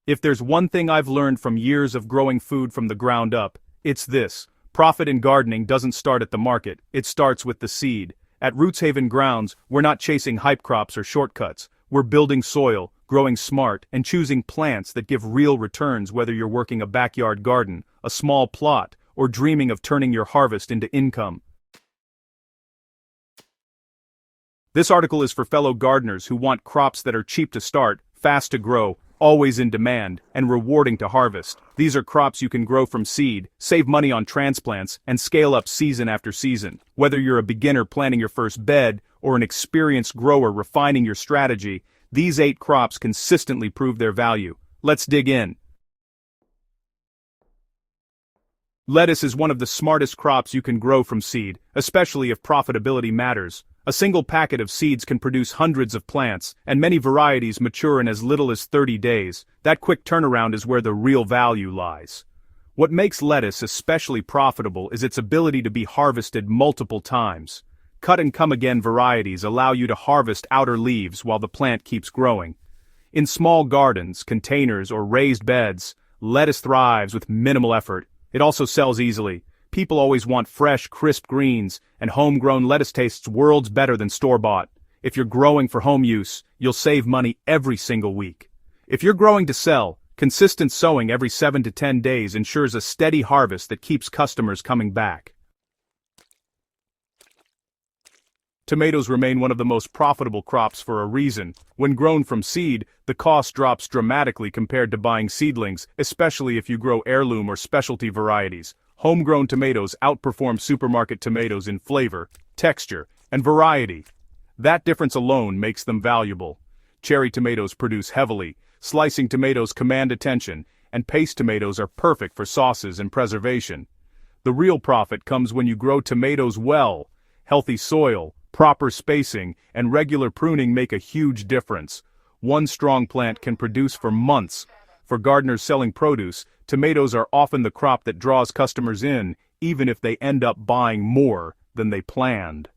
If there's one thing I've learned from years of growing food from the ground up, it's this. Profit in gardening doesn't start at the market, it starts with the seed. At Roots Haven Grounds, we're not chasing hype crops or shortcuts. We're building soil, growing smart, and choosing plants that give real returns whether you're working a backyard garden, a small plot, or dreaming of turning your harvest into income. This article is for fellow gardeners who want crops that are cheap to start, fast to grow, always in demand, and rewarding to harvest. These are crops you can grow from seed, save money on transplants, and scale up season after season. Whether you're a beginner planting your first bed, or an experienced grower refining your strategy, these 8 crops consistently prove their value. Let's dig in. Lettuce is one of the smartest crops you can grow from seed, especially if profitability matters. A single packet of seeds can produce hundreds of plants, and many varieties mature in as little as 30 days. That quick turnaround is where the real value lies. What makes lettuce especially profitable is its ability to be harvested multiple times. Cut-and-come-again varieties allow you to harvest outer leaves while the plant keeps growing. In small gardens, containers, or raised beds, lettuce thrives with minimal effort. It also sells easily. People always want fresh, crisp greens, and homegrown lettuce tastes worlds better than store-bought. If you're growing for home use, you'll save money every single week. If you're growing to sell, consistent sowing every 7 to 10 days ensures a steady harvest that keeps customers coming back. Tomatoes remain one of the most profitable crops for a reason. When grown from seed, the cost drops dramatically compared to buying seedlings, especially if you grow heirloom or specialty varieties. Homegrown tomatoes outperform supermarket tomatoes in flavor, texture, and variety. That difference alone makes them valuable. Cherry tomatoes produce heavily, slicing tomatoes command attention, and paste tomatoes are perfect for sauces and preservation. The real profit comes when you grow tomatoes well. Healthy soil, proper spacing, and regular pruning make a huge difference. One strong plant can produce for months. For gardeners selling produce, tomatoes are often the crop that draws customers in, even if they end up buying more than they planned.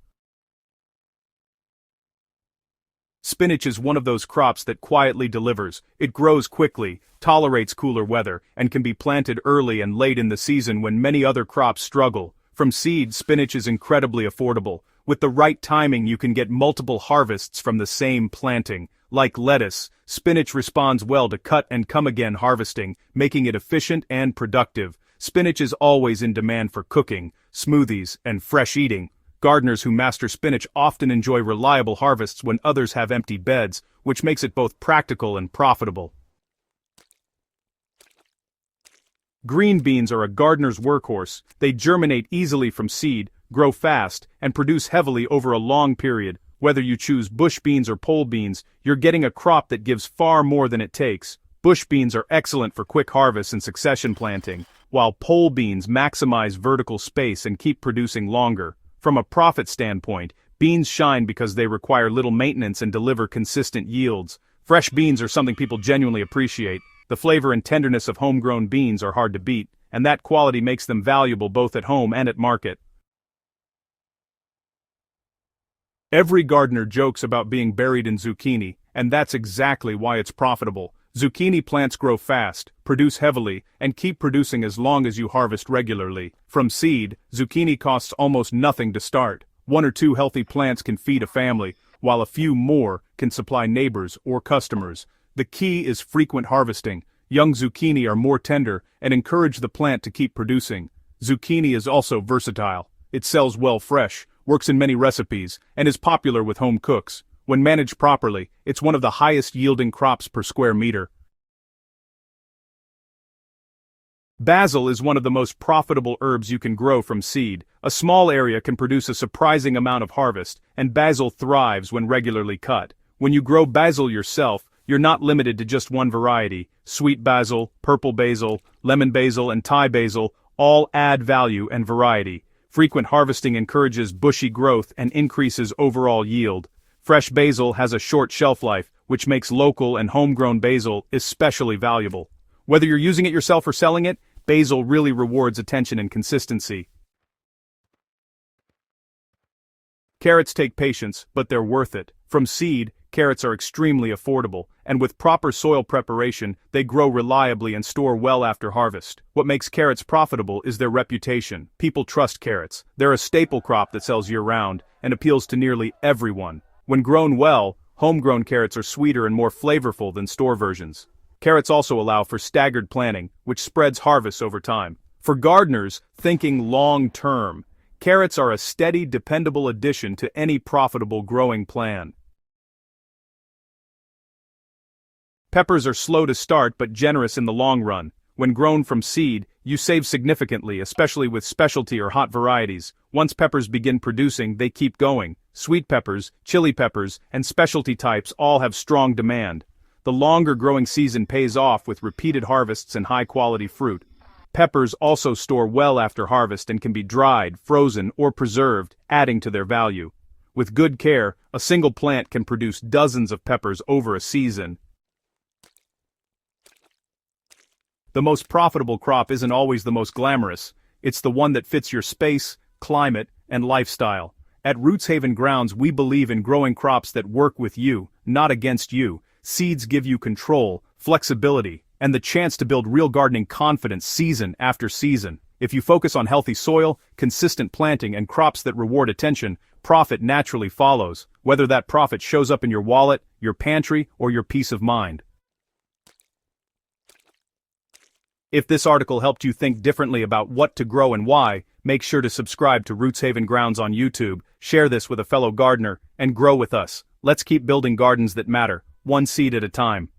Spinach is one of those crops that quietly delivers. It grows quickly, tolerates cooler weather, and can be planted early and late in the season when many other crops struggle. From seed, spinach is incredibly affordable. With the right timing, you can get multiple harvests from the same planting. Like lettuce, spinach responds well to cut-and-come-again harvesting, making it efficient and productive. Spinach is always in demand for cooking, smoothies, and fresh eating. Gardeners who master spinach often enjoy reliable harvests when others have empty beds, which makes it both practical and profitable. Green beans are a gardener's workhorse. They germinate easily from seed, grow fast, and produce heavily over a long period. Whether you choose bush beans or pole beans, you're getting a crop that gives far more than it takes. Bush beans are excellent for quick harvest and succession planting, while pole beans maximize vertical space and keep producing longer. From a profit standpoint, beans shine because they require little maintenance and deliver consistent yields. Fresh beans are something people genuinely appreciate. The flavor and tenderness of homegrown beans are hard to beat, and that quality makes them valuable both at home and at market. Every gardener jokes about being buried in zucchini, and that's exactly why it's profitable. Zucchini plants grow fast, produce heavily, and keep producing as long as you harvest regularly. From seed, zucchini costs almost nothing to start. 1 or 2 healthy plants can feed a family, while a few more can supply neighbors or customers. The key is frequent harvesting. Young zucchini are more tender and encourage the plant to keep producing. Zucchini is also versatile. It sells well fresh, works in many recipes, and is popular with home cooks. When managed properly, it's one of the highest yielding crops per square meter. Basil is one of the most profitable herbs you can grow from seed. A small area can produce a surprising amount of harvest, and basil thrives when regularly cut. When you grow basil yourself, you're not limited to just one variety. Sweet basil, purple basil, lemon basil, and Thai basil all add value and variety. Frequent harvesting encourages bushy growth and increases overall yield. Fresh basil has a short shelf life, which makes local and homegrown basil especially valuable. Whether you're using it yourself or selling it, basil really rewards attention and consistency. Carrots take patience, but they're worth it. From seed, carrots are extremely affordable, and with proper soil preparation, they grow reliably and store well after harvest. What makes carrots profitable is their reputation. People trust carrots. They're a staple crop that sells year-round, and appeals to nearly everyone. When grown well, homegrown carrots are sweeter and more flavorful than store versions. Carrots also allow for staggered planting, which spreads harvests over time. For gardeners thinking long-term, carrots are a steady, dependable addition to any profitable growing plan. Peppers are slow to start but generous in the long run. When grown from seed, you save significantly, especially with specialty or hot varieties. Once peppers begin producing, they keep going. Sweet peppers, chili peppers, and specialty types all have strong demand. The longer growing season pays off with repeated harvests and high-quality fruit. Peppers also store well after harvest and can be dried, frozen, or preserved, adding to their value. With good care, a single plant can produce dozens of peppers over a season. The most profitable crop isn't always the most glamorous. It's the one that fits your space, climate, and lifestyle. At Roots Haven Grounds, we believe in growing crops that work with you, not against you. Seeds give you control, flexibility, and the chance to build real gardening confidence season after season. If you focus on healthy soil, consistent planting, and crops that reward attention, profit naturally follows, whether that profit shows up in your wallet, your pantry, or your peace of mind. If this article helped you think differently about what to grow and why, make sure to subscribe to Roots Haven Grounds on YouTube, share this with a fellow gardener, and grow with us. Let's keep building gardens that matter, one seed at a time.